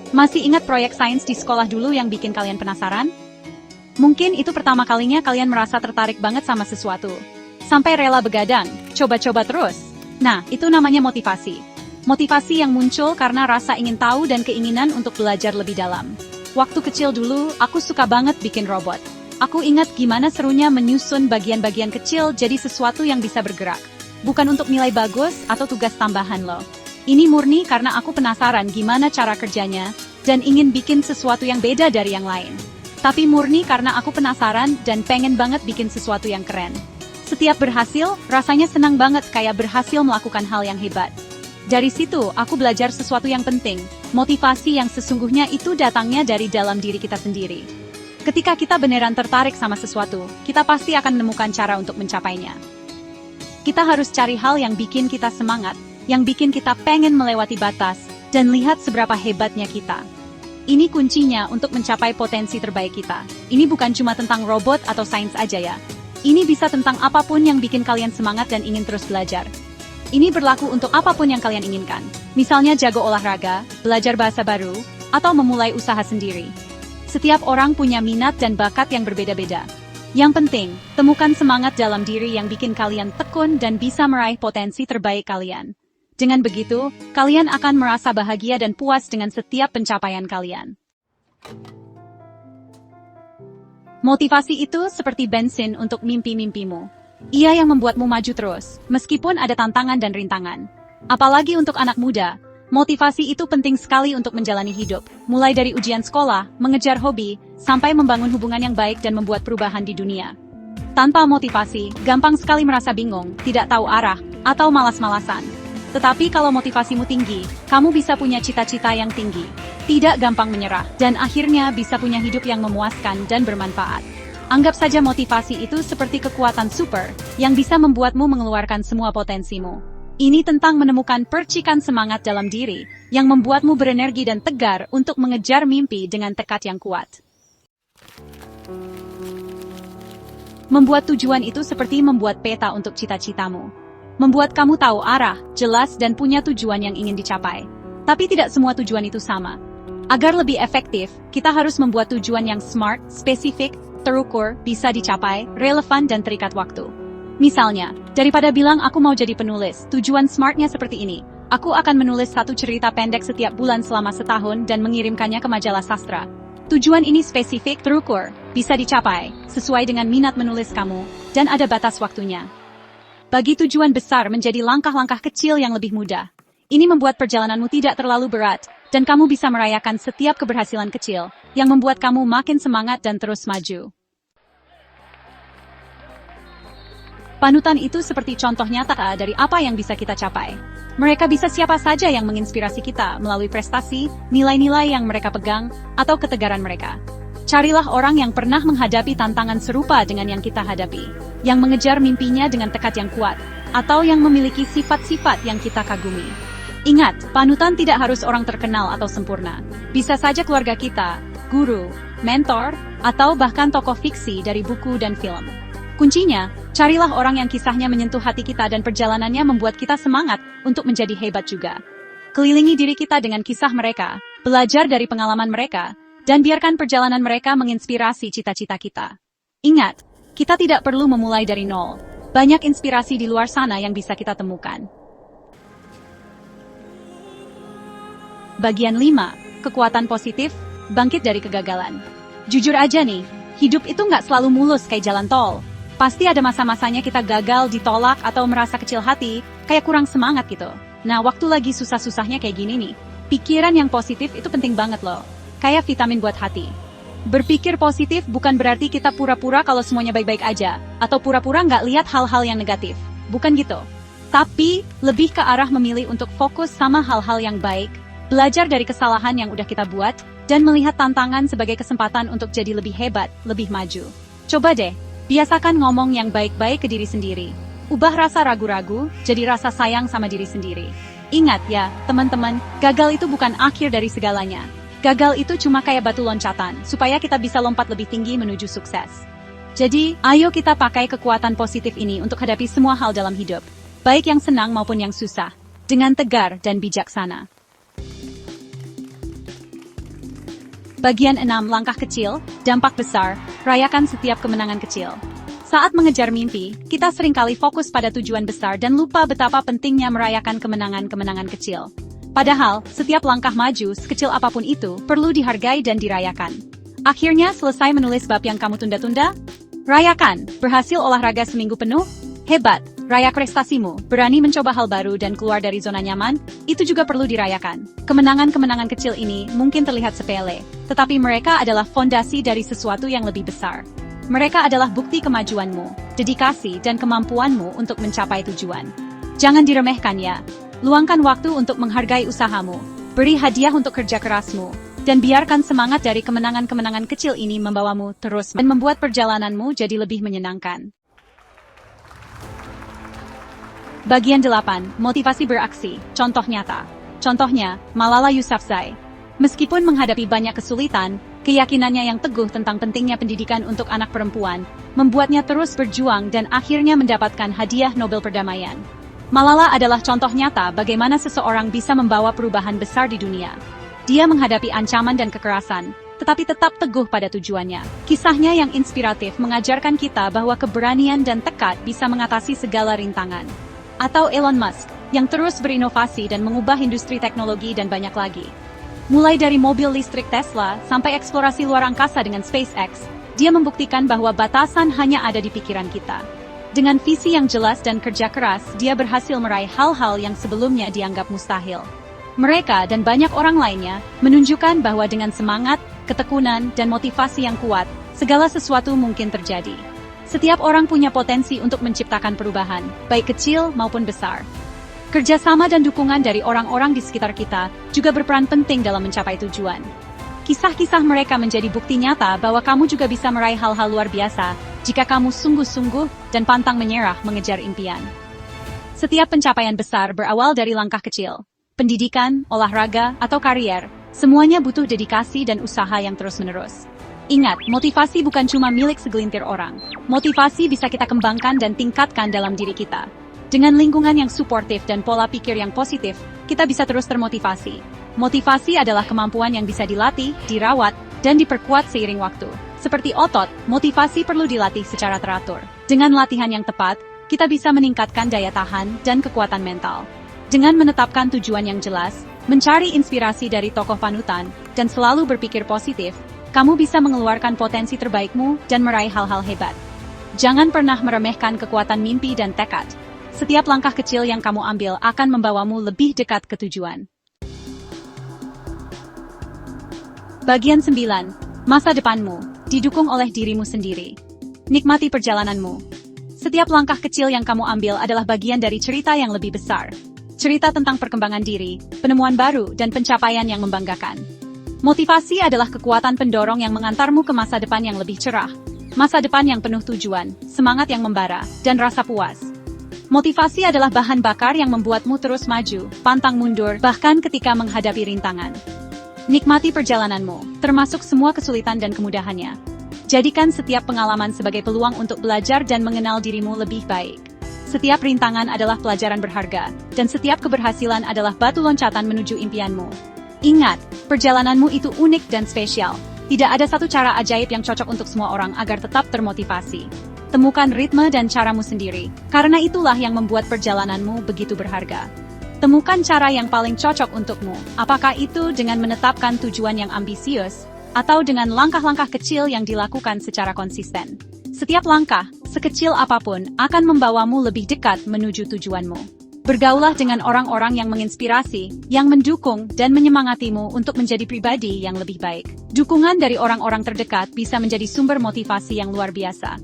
Masih ingat proyek sains di sekolah dulu yang bikin kalian penasaran? Mungkin itu pertama kalinya kalian merasa tertarik banget sama sesuatu. Sampai rela begadang, coba-coba terus. Nah, itu namanya motivasi. Motivasi yang muncul karena rasa ingin tahu dan keinginan untuk belajar lebih dalam. Waktu kecil dulu, aku suka banget bikin robot. Aku ingat gimana serunya menyusun bagian-bagian kecil jadi sesuatu yang bisa bergerak. Bukan untuk nilai bagus atau tugas tambahan loh. Ini murni karena aku penasaran gimana cara kerjanya, dan ingin bikin sesuatu yang beda dari yang lain. Tapi murni karena aku penasaran dan pengen banget bikin sesuatu yang keren. Setiap berhasil, rasanya senang banget kayak berhasil melakukan hal yang hebat. Dari situ, aku belajar sesuatu yang penting. Motivasi yang sesungguhnya itu datangnya dari dalam diri kita sendiri. Ketika kita beneran tertarik sama sesuatu, kita pasti akan menemukan cara untuk mencapainya. Kita harus cari hal yang bikin kita semangat, yang bikin kita pengen melewati batas, dan lihat seberapa hebatnya kita. Ini kuncinya untuk mencapai potensi terbaik kita. Ini bukan cuma tentang robot atau sains aja ya. Ini bisa tentang apapun yang bikin kalian semangat dan ingin terus belajar. Ini berlaku untuk apapun yang kalian inginkan. Misalnya jago olahraga, belajar bahasa baru, atau memulai usaha sendiri. Setiap orang punya minat dan bakat yang berbeda-beda. Yang penting, temukan semangat dalam diri yang bikin kalian tekun dan bisa meraih potensi terbaik kalian. Dengan begitu, kalian akan merasa bahagia dan puas dengan setiap pencapaian kalian. Motivasi itu seperti bensin untuk mimpi-mimpimu. Ia yang membuatmu maju terus, meskipun ada tantangan dan rintangan. Apalagi untuk anak muda, motivasi itu penting sekali untuk menjalani hidup, mulai dari ujian sekolah, mengejar hobi, sampai membangun hubungan yang baik dan membuat perubahan di dunia. Tanpa motivasi, gampang sekali merasa bingung, tidak tahu arah, atau malas-malasan. Tetapi kalau motivasimu tinggi, kamu bisa punya cita-cita yang tinggi, tidak gampang menyerah, dan akhirnya bisa punya hidup yang memuaskan dan bermanfaat. Anggap saja motivasi itu seperti kekuatan super, yang bisa membuatmu mengeluarkan semua potensimu. Ini tentang menemukan percikan semangat dalam diri, yang membuatmu berenergi dan tegar untuk mengejar mimpi dengan tekad yang kuat. Membuat tujuan itu seperti membuat peta untuk cita-citamu. Membuat kamu tahu arah, jelas dan punya tujuan yang ingin dicapai. Tapi tidak semua tujuan itu sama. Agar lebih efektif, kita harus membuat tujuan yang smart, spesifik, terukur, bisa dicapai, relevan dan terikat waktu. Misalnya, daripada bilang aku mau jadi penulis, tujuan smartnya seperti ini. Aku akan menulis satu cerita pendek setiap bulan selama setahun dan mengirimkannya ke majalah sastra. Tujuan ini spesifik, terukur, bisa dicapai, sesuai dengan minat menulis kamu, dan ada batas waktunya. Bagi tujuan besar menjadi langkah-langkah kecil yang lebih mudah. Ini membuat perjalananmu tidak terlalu berat, dan kamu bisa merayakan setiap keberhasilan kecil, yang membuat kamu makin semangat dan terus maju. Panutan itu seperti contoh nyata dari apa yang bisa kita capai. Mereka bisa siapa saja yang menginspirasi kita melalui prestasi, nilai-nilai yang mereka pegang, atau ketegaran mereka. Carilah orang yang pernah menghadapi tantangan serupa dengan yang kita hadapi, yang mengejar mimpinya dengan tekad yang kuat, atau yang memiliki sifat-sifat yang kita kagumi. Ingat, panutan tidak harus orang terkenal atau sempurna. Bisa saja keluarga kita, guru, mentor, atau bahkan tokoh fiksi dari buku dan film. Kuncinya, carilah orang yang kisahnya menyentuh hati kita dan perjalanannya membuat kita semangat untuk menjadi hebat juga. Kelilingi diri kita dengan kisah mereka, belajar dari pengalaman mereka, dan biarkan perjalanan mereka menginspirasi cita-cita kita. Ingat, kita tidak perlu memulai dari nol. Banyak inspirasi di luar sana yang bisa kita temukan. Bagian 5. Kekuatan positif, bangkit dari kegagalan. Jujur aja nih, hidup itu nggak selalu mulus kayak jalan tol. Pasti ada masa-masanya kita gagal, ditolak, atau merasa kecil hati, kayak kurang semangat gitu. Nah, waktu lagi susah-susahnya kayak gini nih, pikiran yang positif itu penting banget loh. Kayak vitamin buat hati. Berpikir positif bukan berarti kita pura-pura kalau semuanya baik-baik aja, atau pura-pura nggak lihat hal-hal yang negatif. Bukan gitu. Tapi, lebih ke arah memilih untuk fokus sama hal-hal yang baik, belajar dari kesalahan yang udah kita buat, dan melihat tantangan sebagai kesempatan untuk jadi lebih hebat, lebih maju. Coba deh, biasakan ngomong yang baik-baik ke diri sendiri. Ubah rasa ragu-ragu, jadi rasa sayang sama diri sendiri. Ingat ya, teman-teman, gagal itu bukan akhir dari segalanya. Gagal itu cuma kayak batu loncatan, supaya kita bisa lompat lebih tinggi menuju sukses. Jadi, ayo kita pakai kekuatan positif ini untuk hadapi semua hal dalam hidup, baik yang senang maupun yang susah, dengan tegar dan bijaksana. Bagian 6 langkah kecil, dampak besar, rayakan setiap kemenangan kecil. Saat mengejar mimpi, kita seringkali fokus pada tujuan besar dan lupa betapa pentingnya merayakan kemenangan-kemenangan kecil. Padahal, setiap langkah maju, sekecil apapun itu, perlu dihargai dan dirayakan. Akhirnya selesai menulis bab yang kamu tunda-tunda? Rayakan, berhasil olahraga seminggu penuh? Hebat, rayak prestasimu, berani mencoba hal baru dan keluar dari zona nyaman, itu juga perlu dirayakan. Kemenangan-kemenangan kecil ini mungkin terlihat sepele, tetapi mereka adalah fondasi dari sesuatu yang lebih besar. Mereka adalah bukti kemajuanmu, dedikasi dan kemampuanmu untuk mencapai tujuan. Jangan diremehkan ya. Luangkan waktu untuk menghargai usahamu, beri hadiah untuk kerja kerasmu, dan biarkan semangat dari kemenangan-kemenangan kecil ini membawamu terus dan membuat perjalananmu jadi lebih menyenangkan. Bagian 8. Motivasi beraksi. Contoh nyata. Contohnya, Malala Yousafzai. Meskipun menghadapi banyak kesulitan, keyakinannya yang teguh tentang pentingnya pendidikan untuk anak perempuan membuatnya terus berjuang dan akhirnya mendapatkan hadiah Nobel Perdamaian. Malala adalah contoh nyata bagaimana seseorang bisa membawa perubahan besar di dunia. Dia menghadapi ancaman dan kekerasan, tetapi tetap teguh pada tujuannya. Kisahnya yang inspiratif mengajarkan kita bahwa keberanian dan tekad bisa mengatasi segala rintangan. Atau Elon Musk, yang terus berinovasi dan mengubah industri teknologi dan banyak lagi. Mulai dari mobil listrik Tesla sampai eksplorasi luar angkasa dengan SpaceX, dia membuktikan bahwa batasan hanya ada di pikiran kita. Dengan visi yang jelas dan kerja keras, dia berhasil meraih hal-hal yang sebelumnya dianggap mustahil. Mereka dan banyak orang lainnya menunjukkan bahwa dengan semangat, ketekunan, dan motivasi yang kuat, segala sesuatu mungkin terjadi. Setiap orang punya potensi untuk menciptakan perubahan, baik kecil maupun besar. Kerjasama dan dukungan dari orang-orang di sekitar kita juga berperan penting dalam mencapai tujuan. Kisah-kisah mereka menjadi bukti nyata bahwa kamu juga bisa meraih hal-hal luar biasa jika kamu sungguh-sungguh dan pantang menyerah mengejar impian. Setiap pencapaian besar berawal dari langkah kecil. Pendidikan, olahraga, atau karier, semuanya butuh dedikasi dan usaha yang terus-menerus. Ingat, motivasi bukan cuma milik segelintir orang. Motivasi bisa kita kembangkan dan tingkatkan dalam diri kita. Dengan lingkungan yang suportif dan pola pikir yang positif, kita bisa terus termotivasi. Motivasi adalah kemampuan yang bisa dilatih, dirawat, dan diperkuat seiring waktu. Seperti otot, motivasi perlu dilatih secara teratur. Dengan latihan yang tepat, kita bisa meningkatkan daya tahan dan kekuatan mental. Dengan menetapkan tujuan yang jelas, mencari inspirasi dari tokoh panutan, dan selalu berpikir positif, kamu bisa mengeluarkan potensi terbaikmu dan meraih hal-hal hebat. Jangan pernah meremehkan kekuatan mimpi dan tekad. Setiap langkah kecil yang kamu ambil akan membawamu lebih dekat ke tujuan. Bagian 9. Masa depanmu, didukung oleh dirimu sendiri. Nikmati perjalananmu. Setiap langkah kecil yang kamu ambil adalah bagian dari cerita yang lebih besar. Cerita tentang perkembangan diri, penemuan baru, dan pencapaian yang membanggakan. Motivasi adalah kekuatan pendorong yang mengantarmu ke masa depan yang lebih cerah. Masa depan yang penuh tujuan, semangat yang membara, dan rasa puas. Motivasi adalah bahan bakar yang membuatmu terus maju, pantang mundur, bahkan ketika menghadapi rintangan. Nikmati perjalananmu, termasuk semua kesulitan dan kemudahannya. Jadikan setiap pengalaman sebagai peluang untuk belajar dan mengenal dirimu lebih baik. Setiap rintangan adalah pelajaran berharga, dan setiap keberhasilan adalah batu loncatan menuju impianmu. Ingat, perjalananmu itu unik dan spesial. Tidak ada satu cara ajaib yang cocok untuk semua orang agar tetap termotivasi. Temukan ritme dan caramu sendiri, karena itulah yang membuat perjalananmu begitu berharga. Temukan cara yang paling cocok untukmu, apakah itu dengan menetapkan tujuan yang ambisius, atau dengan langkah-langkah kecil yang dilakukan secara konsisten. Setiap langkah, sekecil apapun, akan membawamu lebih dekat menuju tujuanmu. Bergaulah dengan orang-orang yang menginspirasi, yang mendukung, dan menyemangatimu untuk menjadi pribadi yang lebih baik. Dukungan dari orang-orang terdekat bisa menjadi sumber motivasi yang luar biasa.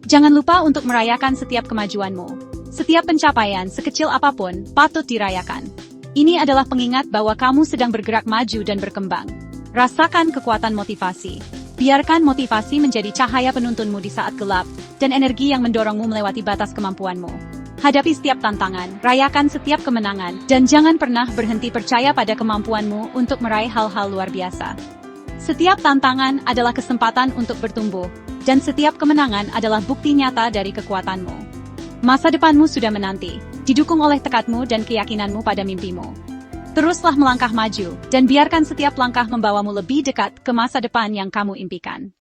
Jangan lupa untuk merayakan setiap kemajuanmu. Setiap pencapaian, sekecil apapun, patut dirayakan. Ini adalah pengingat bahwa kamu sedang bergerak maju dan berkembang. Rasakan kekuatan motivasi. Biarkan motivasi menjadi cahaya penuntunmu di saat gelap, dan energi yang mendorongmu melewati batas kemampuanmu. Hadapi setiap tantangan, rayakan setiap kemenangan, dan jangan pernah berhenti percaya pada kemampuanmu untuk meraih hal-hal luar biasa. Setiap tantangan adalah kesempatan untuk bertumbuh, dan setiap kemenangan adalah bukti nyata dari kekuatanmu. Masa depanmu sudah menanti, didukung oleh tekadmu dan keyakinanmu pada mimpimu. Teruslah melangkah maju, dan biarkan setiap langkah membawamu lebih dekat ke masa depan yang kamu impikan.